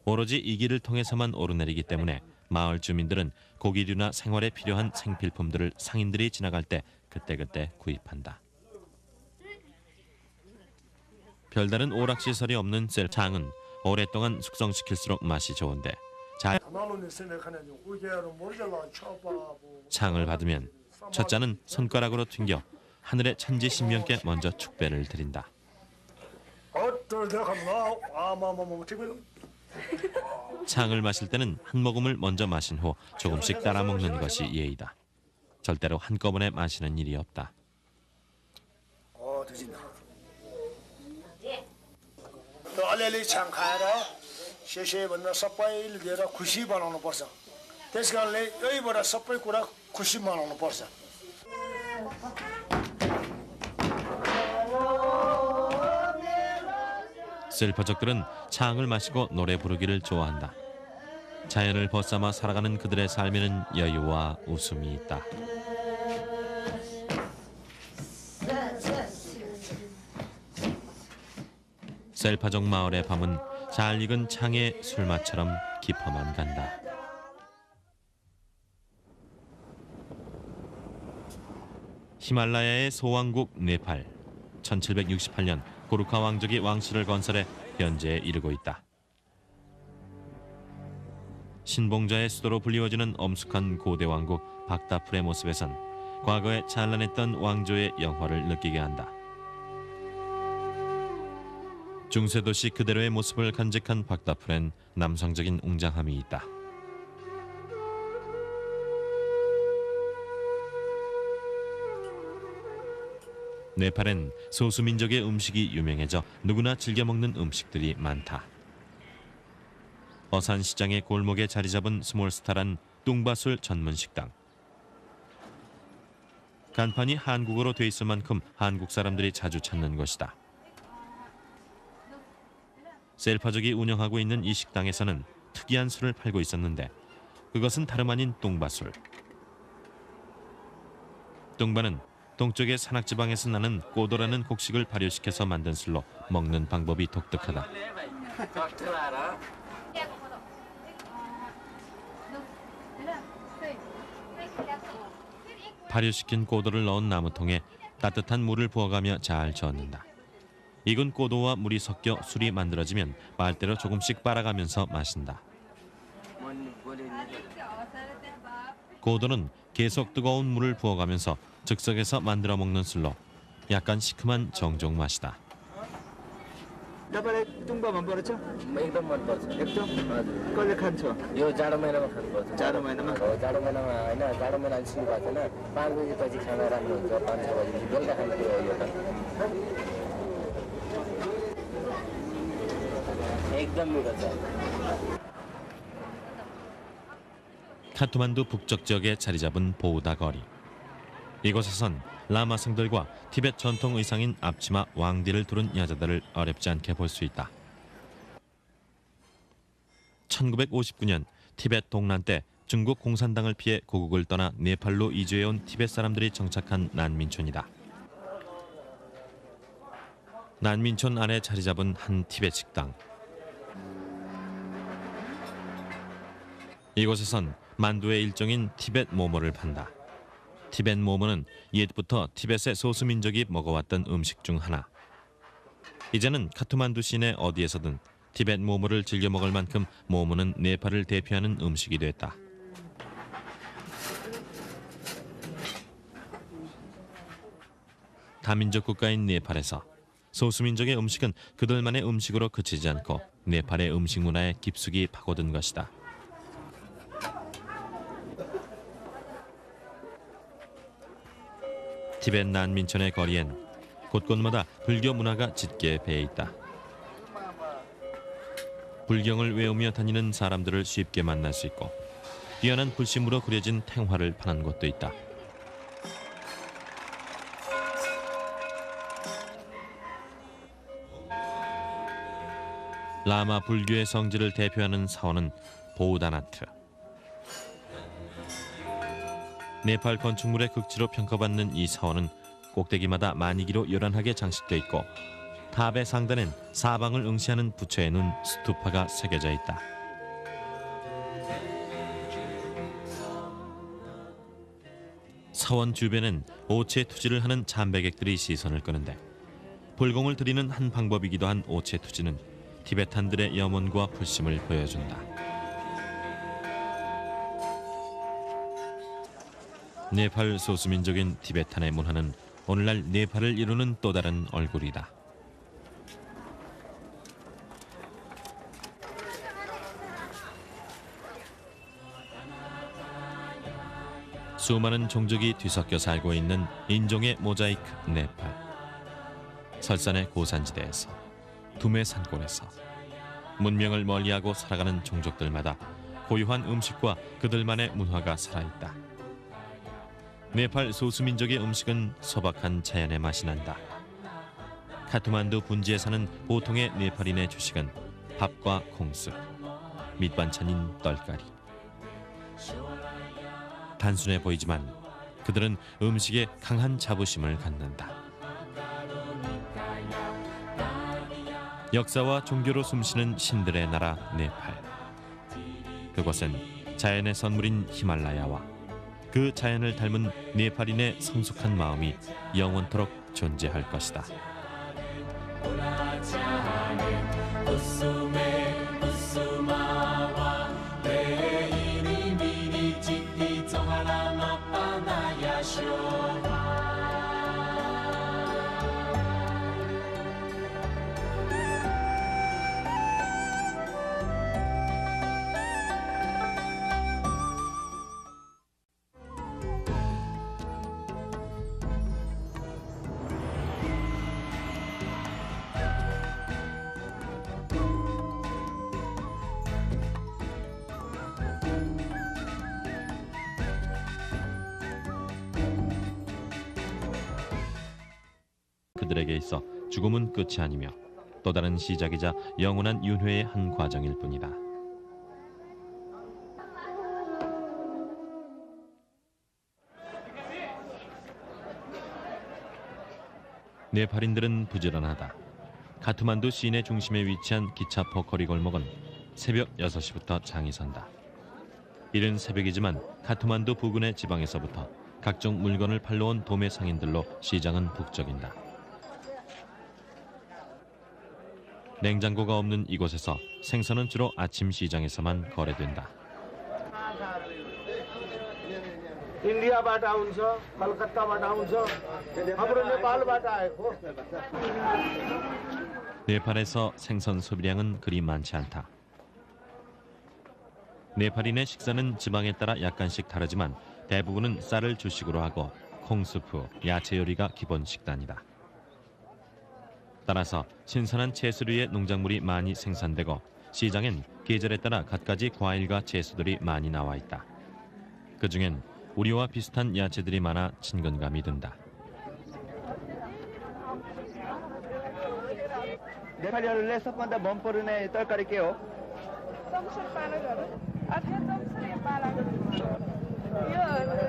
오로지 이 길을 통해서만 오르내리기 때문에 마을 주민들은 고기류나 생활에 필요한 생필품들을 상인들이 지나갈 때 그때그때 구입한다. 별다른 오락시설이 없는 셀창은 오랫동안 숙성시킬수록 맛이 좋은데 창을 받으면 첫 잔은 손가락으로 튕겨 하늘의 천지신명께 먼저 축배를 드린다. 창을 마실 때는 한 모금을 먼저 마신 후 조금씩 따라 먹는 것이 예의다. 절대로 한꺼번에 마시는 일이 없다. अलिअलि छाङ खाएर सेसे भनेर सबैले दिएर खुसी बनाउनु पर्छ। त्यस कारणले यहीबाट सबै कुरा खुसी मनाउनु पर्छ। 셀파족들은 창을 마시고 노래 부르기를 좋아한다. 자연을 벗삼아 살아가는 그들의 삶에는 여유와 웃음이 있다. 셀파족 마을의 밤은 잘 익은 창의 술맛처럼 깊어만 간다. 히말라야의 소왕국 네팔. 1768년 고르카 왕족이 왕실을 건설해 현재에 이르고 있다. 신봉자의 수도로 불리워지는 엄숙한 고대 왕국 박다풀의 모습에선 과거에 찬란했던 왕조의 영화를 느끼게 한다. 중세도시 그대로의 모습을 간직한 박다풀엔 남성적인 웅장함이 있다. 네팔엔 소수민족의 음식이 유명해져 누구나 즐겨 먹는 음식들이 많다. 어산시장의 골목에 자리 잡은 스몰스타란 뚱바술 전문 식당. 간판이 한국어로 돼 있을 만큼 한국 사람들이 자주 찾는 곳이다. 셀파족이 운영하고 있는 이 식당에서는 특이한 술을 팔고 있었는데 그것은 다름 아닌 뚱바술. 뚱바는 동쪽의 산악지방에서 나는 꼬도라는 곡식을 발효시켜서 만든 술로 먹는 방법이 독특하다. 발효시킨 꼬도를 넣은 나무통에 따뜻한 물을 부어가며 잘 저었는다. 익은 꼬도와 물이 섞여 술이 만들어지면 빨대로 조금씩 빨아가면서 마신다. 꼬도는 계속 뜨거운 물을 부어가면서 즉석에서 만들어 먹는 술로 약간 시큼한 정종 맛이다. तपाईँलाई टुङ्बा मनपर्छ? एकदम मनपर्छ। एकदम? कहिले खान्छ? यो जाडो महिनामा खानुपर्छ। जाडो महिनामा? जाडो महिनामा होइन, जाडो महिना सुरु भएको छैन। 5 बजीपछि खाना राम्रो हुन्छ, 5-6 बजीपछि बेलुका खाने कुरो हो यो त। एकदम मिठो छ। 카트만두 북쪽 지역에 자리 잡은 보우다 거리. 이곳에선 라마성들과 티베트 전통 의상인 앞치마 왕디를 두른 여자들을 어렵지 않게 볼 수 있다. 1959년 티베트 동란 때 중국 공산당을 피해 고국을 떠나 네팔로 이주해온 티베트 사람들이 정착한 난민촌이다. 난민촌 안에 자리 잡은 한 티베트 식당. 이곳에선 만두의 일종인 티베트 모모를 판다. 티베트 모모는 옛부터 티베트의 소수민족이 먹어왔던 음식 중 하나. 이제는 카트만두 시내 어디에서든 티베트 모모를 즐겨 먹을 만큼 모모는 네팔을 대표하는 음식이 됐다. 다민족 국가인 네팔에서 소수민족의 음식은 그들만의 음식으로 그치지 않고 네팔의 음식 문화에 깊숙이 파고든 것이다. 티베트 난민촌의 거리엔 곳곳마다 불교 문화가 짙게 배어 있다. 불경을 외우며 다니는 사람들을 쉽게 만날 수 있고 뛰어난 불심으로 그려진 탱화를 파는 곳도 있다. 라마 불교의 성지를 대표하는 사원은 보우다나트. 네팔 건축물의 극치로 평가받는 이 사원은 꼭대기마다 마니기로 요란하게 장식돼 있고 탑의 상단엔 사방을 응시하는 부처의 눈 스투파가 새겨져 있다. 사원 주변엔 오체 투지를 하는 참배객들이 시선을 끄는데 불공을 드리는 한 방법이기도 한 오체 투지는 티베탄들의 염원과 불심을 보여준다. 네팔 소수민족인 티베탄의 문화는 오늘날 네팔을 이루는 또 다른 얼굴이다. 수많은 종족이 뒤섞여 살고 있는 인종의 모자이크 네팔. 설산의 고산지대에서, 두메 산골에서 문명을 멀리하고 살아가는 종족들마다 고유한 음식과 그들만의 문화가 살아있다. 네팔 소수민족의 음식은 소박한 자연의 맛이 난다. 카트만두 분지에 사는 보통의 네팔인의 주식은 밥과 콩쑥, 밑반찬인 떨가리. 단순해 보이지만 그들은 음식에 강한 자부심을 갖는다. 역사와 종교로 숨쉬는 신들의 나라 네팔. 그곳엔 자연의 선물인 히말라야와 그 자연을 닮은 네팔인의 성숙한 마음이 영원토록 존재할 것이다. 그들에게 있어 죽음은 끝이 아니며 또 다른 시작이자 영원한 윤회의 한 과정일 뿐이다. 네팔인들은 부지런하다. 카트만두 시내 중심에 위치한 기차포 거리 골목은 새벽 6시부터 장이 선다. 이른 새벽이지만 카트만두 부근의 지방에서부터 각종 물건을 팔러 온 도매 상인들로 시장은 북적인다. 냉장고가 없는 이곳에서 생선은 주로 아침 시장에서만 거래된다. इन्डियाबाट आउँछ कलकत्ताबाट आउँछ हाम्रो नेपालबाट आएको 네팔에서 생선 소비량은 그리 많지 않다. 네팔인의 식사는 지방에 따라 약간씩 다르지만 대부분은 쌀을 주식으로 하고 콩수프, 야채 요리가 기본 식단이다. 따라서 신선한 채소류의 농작물이 많이 생산되고 시장엔 계절에 따라 갖가지 과일과 채소들이 많이 나와 있다. 그중엔 우리와 비슷한 야채들이 많아 친근감이 든다. नेपालीहरूले सबभन्दा मन पर्ने तरकारी के हो? चम्सुर पालकहरू अथवा चम्सुरे पालकहरू यो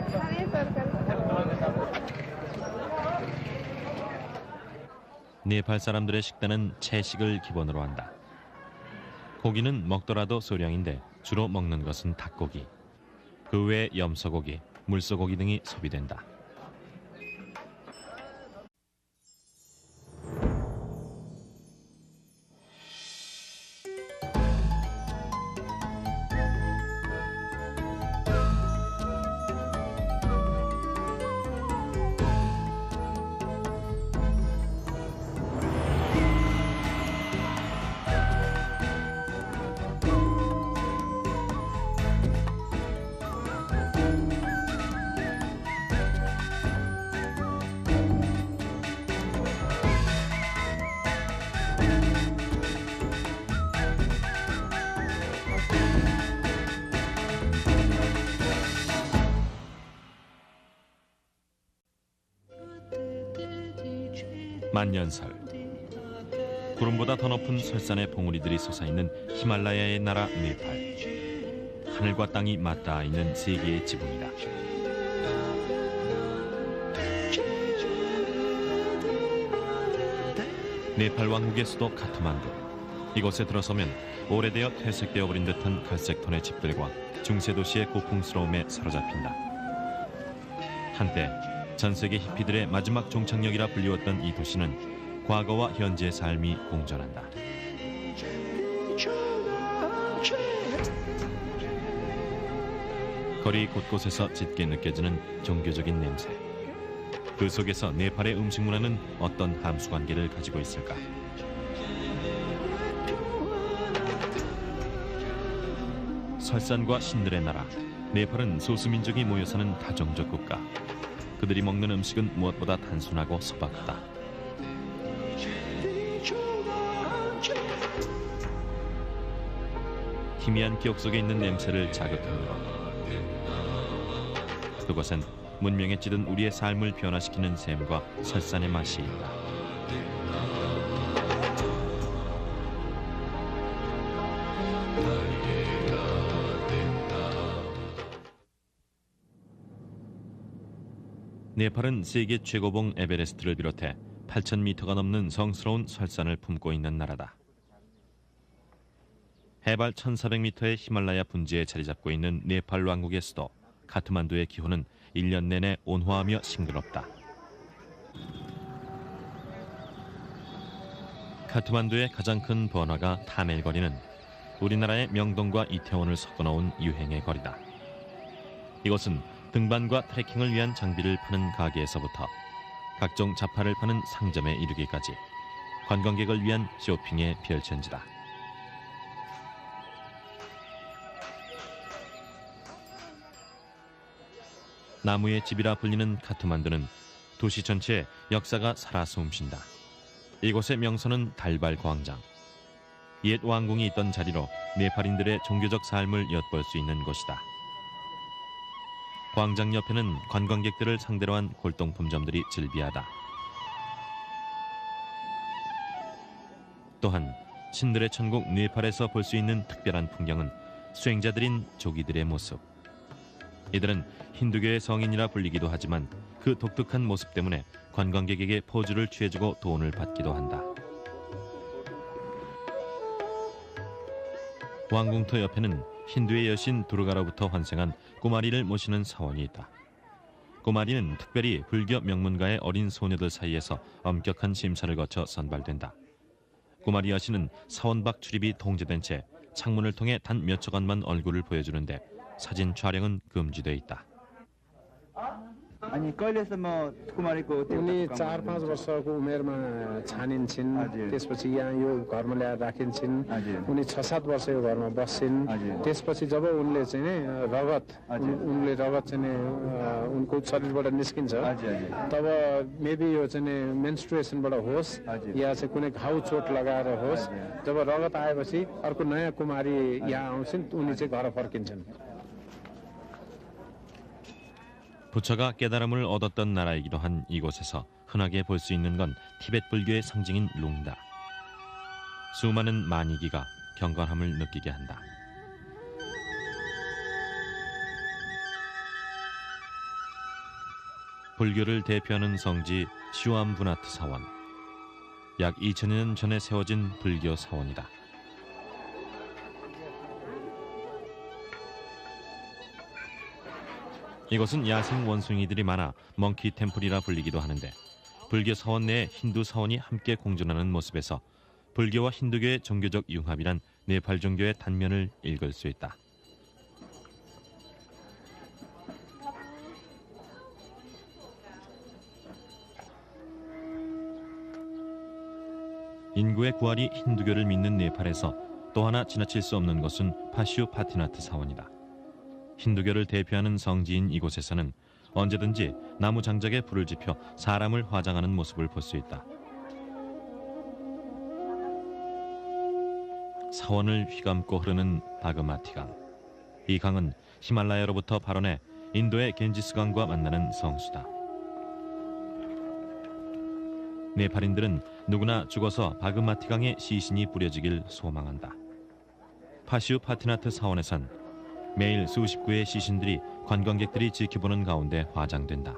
खाने तरकारी 네팔 사람들의 식단은 채식을 기본으로 한다. 고기는 먹더라도 소량인데 주로 먹는 것은 닭고기. 그 외에 염소고기, 물소고기 등이 소비된다. 만년설. 구름보다 더 높은 설산의 봉우리들이 솟아있는 히말라야의 나라 네팔. 하늘과 땅이 맞닿아 있는 세계의 지붕이다. 네팔 왕국의 수도 카트만두. 이곳에 들어서면 오래되어 퇴색되어 버린 듯한 갈색 톤의 집들과 중세 도시의 고풍스러움에 사로잡힌다. 한때 전 세계 히피들의 마지막 종착역이라 불리웠던 이 도시는 과거와 현재의 삶이 공존한다. 거리 곳곳에서 짙게 느껴지는 종교적인 냄새. 그 속에서 네팔의 음식 문화는 어떤 함수 관계를 가지고 있을까? 설산과 신들의 나라, 네팔은 소수민족이 모여 사는 다종족 국가. 그들이 먹는 음식은 무엇보다 단순하고 소박하다. 희미한 기억 속에 있는 냄새를 자극하는 것. 그곳엔 문명에 찌든 우리의 삶을 변화시키는 샘과 설산의 맛이 있다. 네팔은 세계 최고봉 에베레스트를 비롯해 8,000m가 넘는 성스러운 설산을 품고 있는 나라다. 해발 1,400m의 히말라야 분지에 자리 잡고 있는 네팔 왕국의 수도 카트만두의 기후는 1년 내내 온화하며 싱그럽다. 카트만두의 가장 큰 번화가 타멜거리는 우리나라의 명동과 이태원을 섞어놓은 유행의 거리다. 이곳은 등반과 트레킹을 위한 장비를 파는 가게에서부터 각종 잡화를 파는 상점에 이르기까지 관광객을 위한 쇼핑의 별천지다. 나무의 집이라 불리는 카트만두는 도시 전체에 역사가 살아 숨쉰다. 이곳의 명소는 달발 광장. 옛 왕궁이 있던 자리로 네팔인들의 종교적 삶을 엿볼 수 있는 곳이다. 광장 옆에는 관광객들을 상대로 한 골동품점들이 즐비하다. 또한 신들의 천국 네팔에서 볼 수 있는 특별한 풍경은 수행자들인 조기들의 모습. 이들은 힌두교의 성인이라 불리기도 하지만 그 독특한 모습 때문에 관광객에게 포즈를 취해주고 돈을 받기도 한다. 왕궁터 옆에는 힌두의 여신 두르가로부터 환생한 꾸마리를 모시는 사원이 있다. 꾸마리는 특별히 불교 명문가의 어린 소녀들 사이에서 엄격한 심사를 거쳐 선발된다. 꾸마리 여신은 사원 밖 출입이 통제된 채 창문을 통해 단 몇 초간만 얼굴을 보여주는데 사진 촬영은 금지돼 있다. अनि कहिलेसम्म कुमारीको उनी 4-5 वर्षको उमेरमा छानिन्छन्, त्यसपछि यहाँ यो घरमा ल्याएर राखिन्छन्, उनी 6-7 वर्ष यो घरमा बस्छन्, त्यसपछि जब उनले चाहिँ उनले रगत चाहिँ उनको शरीरबाट निस्किन्छ, तब मेबी यो चाहिँ मेन्स्ट्रुएसनबाट होस् या चाहिँ कुनै घाउ चोट लगाएर होस्, जब रगत आएपछि अर्को नयाँ कुमारी यहाँ आउँछन्, उनी चाहिँ घर फर्किन्छन्। 부처가 깨달음을 얻었던 나라이기도 한 이곳에서 흔하게 볼 수 있는 건 티베트 불교의 상징인 룽다. 수많은 만이기가 경건함을 느끼게 한다. 불교를 대표하는 성지 시완부나트 사원. 약 2000년 전에 세워진 불교 사원이다. 이곳은 야생 원숭이들이 많아 멍키 템플이라 불리기도 하는데 불교 사원 내에 힌두 사원이 함께 공존하는 모습에서 불교와 힌두교의 종교적 융합이란 네팔 종교의 단면을 읽을 수 있다. 인구의 9할이 힌두교를 믿는 네팔에서 또 하나 지나칠 수 없는 것은 파슈파티나트 사원이다. 힌두교를 대표하는 성지인 이곳에서는 언제든지 나무 장작에 불을 지펴 사람을 화장하는 모습을 볼 수 있다. 사원을 휘감고 흐르는 바그마티 강. 이 강은 히말라야로부터 발원해 인도의 겐지스 강과 만나는 성수다. 네팔인들은 누구나 죽어서 바그마티 강에 시신이 뿌려지길 소망한다. 파슈파티나트 사원에선 매일 수십 구의 시신들이 관광객들이 지켜보는 가운데 화장된다.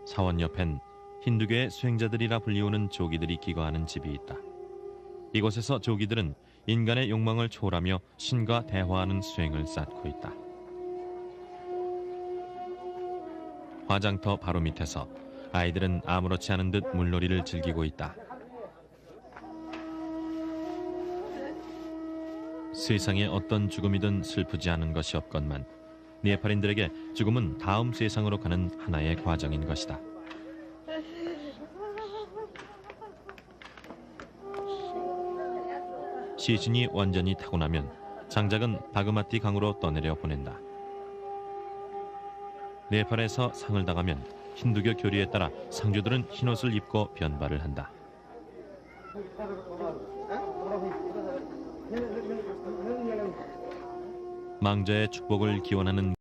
사원 옆엔 힌두교의 수행자들이라 불리우는 조기들이 기거하는 집이 있다. 이곳에서 조기들은 인간의 욕망을 초월하며 신과 대화하는 수행을 쌓고 있다. 화장터 바로 밑에서 아이들은 아무렇지 않은 듯 물놀이를 즐기고 있다. 세상에 어떤 죽음이든 슬프지 않은 것이 없건만 네팔인들에게 죽음은 다음 세상으로 가는 하나의 과정인 것이다. 시신이 완전히 타고 나면 장작은 바그마티 강으로 떠내려 보낸다. 네팔에서 상을 당하면 힌두교 교리에 따라 상주들은 흰옷을 입고 변발을 한다. 망자의 축복을 기원하는